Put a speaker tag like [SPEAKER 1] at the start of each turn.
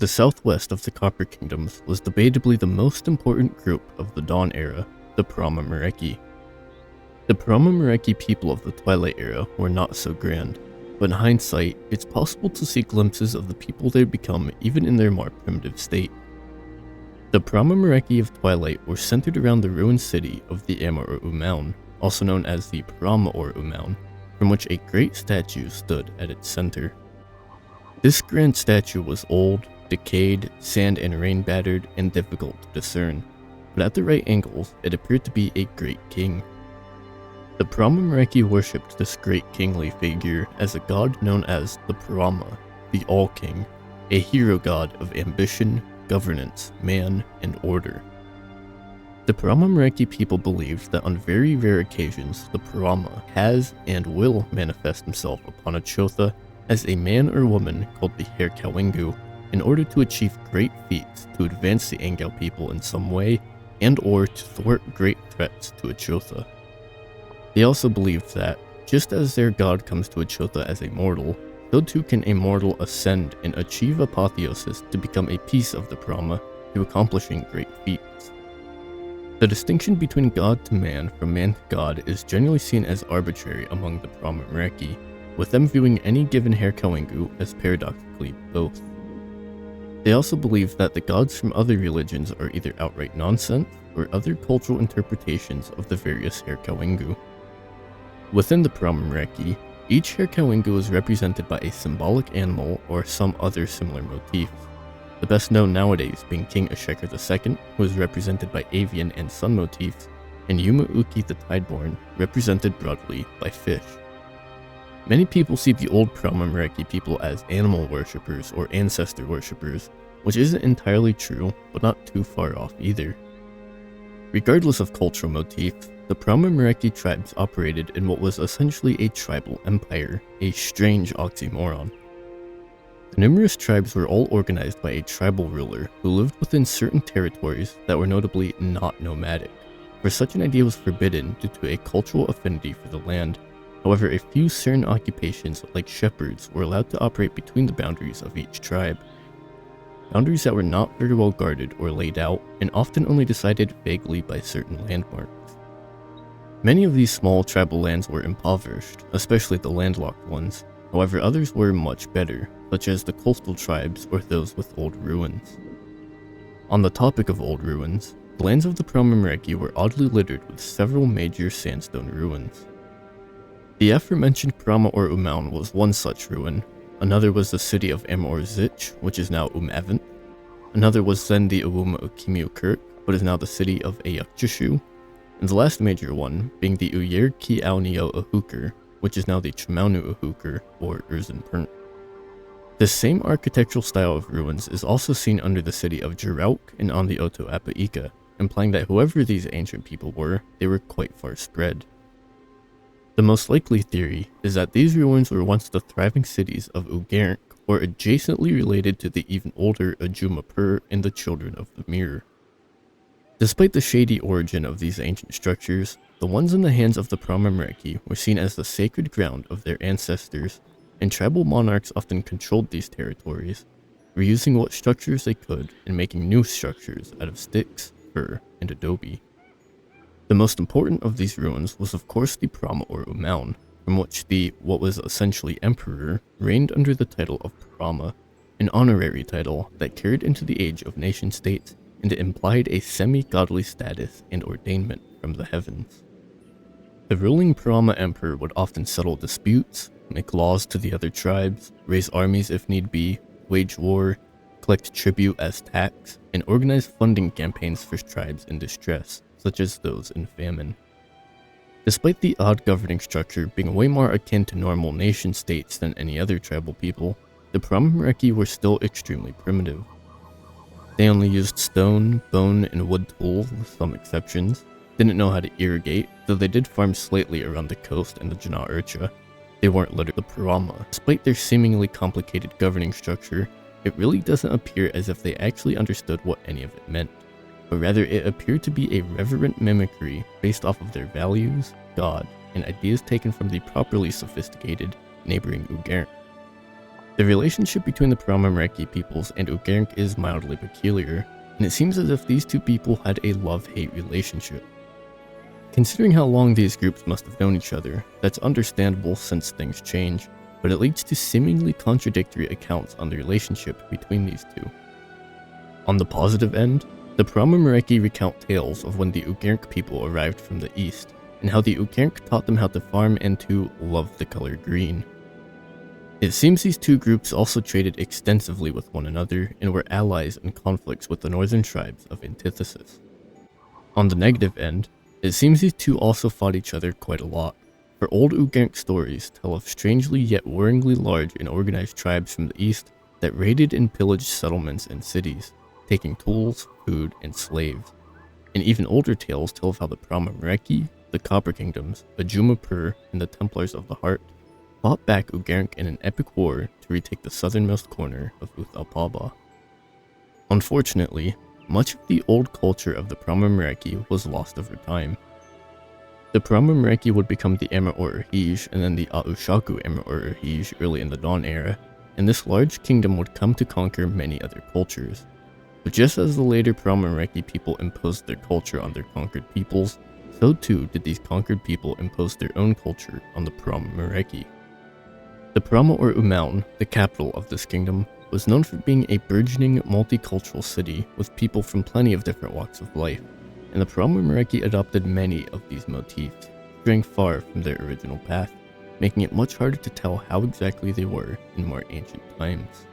[SPEAKER 1] the southwest of the Copper Kingdoms was debatably the most important group of the Dawn Era, the Mimicry. The Mimicry people of the Twilight Era were not so grand, but in hindsight, it's possible to see glimpses of the people they'd become even in their more primitive state. The Mimicry of Twilight were centered around the ruined city of the Amor-Umaun, also known as the Umaun, from which a great statue stood at its center. This grand statue was old, decayed, sand and rain battered, and difficult to discern, but at the right angles, it appeared to be a great king. The Mimicry worshipped this great kingly figure as a god known as the Parama, the All-King, a hero god of ambition, governance, man, and order. The Mimicry people believed that on very rare occasions, the Parama has and will manifest himself upon Achotha as a man or woman called the Herkawingu in order to achieve great feats to advance the Angel people in some way and or to thwart great threats to Achotha. They also believed that, just as their god comes to Achotha as a mortal, so too can a mortal ascend and achieve apotheosis to become a piece of the Parama to accomplishing great feats. The distinction between god to man from man to god is generally seen as arbitrary among the Mimicry, with them viewing any given Herkawingu as paradoxically both. They also believe that the gods from other religions are either outright nonsense or other cultural interpretations of the various Herkawingu. Within the Mimicry, each Herkawingu is represented by a symbolic animal or some other similar motif, the best known nowadays being King Ashekar II, who is represented by avian and sun motifs, and Yuma-Uki the Tideborn, represented broadly by fish. Many people see the old Mimicry people as animal worshippers or ancestor worshippers, which isn't entirely true, but not too far off either. Regardless of cultural motifs, the Mimicry tribes operated in what was essentially a tribal empire, a strange oxymoron. The numerous tribes were all organized by a tribal ruler who lived within certain territories that were notably not nomadic, for such an idea was forbidden due to a cultural affinity for the land. However, a few certain occupations like shepherds were allowed to operate between the boundaries of each tribe. Boundaries that were not very well guarded or laid out, and often only decided vaguely by certain landmarks. Many of these small tribal lands were impoverished, especially the landlocked ones. However, others were much better, such as the coastal tribes or those with old ruins. On the topic of old ruins, the lands of the Mimicry were oddly littered with several major sandstone ruins. The aforementioned Amor-Umaun was one such ruin, another was the city of Amor-Zich, which is now Umavant, another was then the Uwuma-Ukimiu Kirk, but is now the city of Ayakjishu, and the last major one being the Uyir-Ki-Aunio-Ahukir, which is now the Chamaunu-Ahukir, or Urzen-Pernt. This same architectural style of ruins is also seen under the city of Jirauk and on the Oto-Apaika, implying that whoever these ancient people were, they were quite far spread. The most likely theory is that these ruins were once the thriving cities of Ugarenk, or adjacently related to the even older Ajuma-Pur and the Children of the Mirror. Despite the shady origin of these ancient structures, the ones in the hands of the Mimicry were seen as the sacred ground of their ancestors, and tribal monarchs often controlled these territories, reusing what structures they could and making new structures out of sticks, fir, and adobe. The most important of these ruins was of course the Amor-Umaun, from which the, what was essentially emperor, reigned under the title of Parama, an honorary title that carried into the age of nation-states and it implied a semi-godly status and ordainment from the heavens. The ruling Parama emperor would often settle disputes, make laws to the other tribes, raise armies if need be, wage war, collect tribute as tax, and organize funding campaigns for tribes in distress, such as those in famine. Despite the odd governing structure being way more akin to normal nation-states than any other tribal people, the Mimicry were still extremely primitive. They only used stone, bone, and wood tools, with some exceptions, didn't know how to irrigate, though they did farm slightly around the coast and the Jana Urcha. They weren't littered the Parama. Despite their seemingly complicated governing structure, it really doesn't appear as if they actually understood what any of it meant, but rather it appeared to be a reverent mimicry based off of their values, God, and ideas taken from the properly sophisticated neighboring Ugarenk. The relationship between the Prama-Mreki peoples and Ugaric is mildly peculiar, and it seems as if these two people had a love-hate relationship. Considering how long these groups must have known each other, that's understandable since things change, but it leads to seemingly contradictory accounts on the relationship between these two. On the positive end, the Prama-Mreki recount tales of when the Ugaric people arrived from the east, and how the Ugaric taught them how to farm and to love the color green. It seems these two groups also traded extensively with one another and were allies in conflicts with the northern tribes of Antithesis. On the negative end, it seems these two also fought each other quite a lot, for old Ugaric stories tell of strangely yet worryingly large and organized tribes from the east that raided and pillaged settlements and cities, taking tools, food, and slaves. And even older tales tell of how the Prama-Mreki, the Copper Kingdoms, Ajuma-Pur, and the Templars of the Heart fought back Ugaric in an epic war to retake the southernmost corner of Uth-Alpaba. Unfortunately, much of the old culture of the Prama-Mreki was lost over time. The Prama-Mreki would become the Amur-Urhij and then the Aushaku Amur-Urhij early in the Dawn era, and this large kingdom would come to conquer many other cultures. But just as the later Prama-Mreki people imposed their culture on their conquered peoples, so too did these conquered people impose their own culture on the Prama-Mreki. The Prama or Umaun, the capital of this kingdom, was known for being a burgeoning multicultural city with people from plenty of different walks of life, and the Prama-Mreki adopted many of these motifs, straying far from their original path, making it much harder to tell how exactly they were in more ancient times.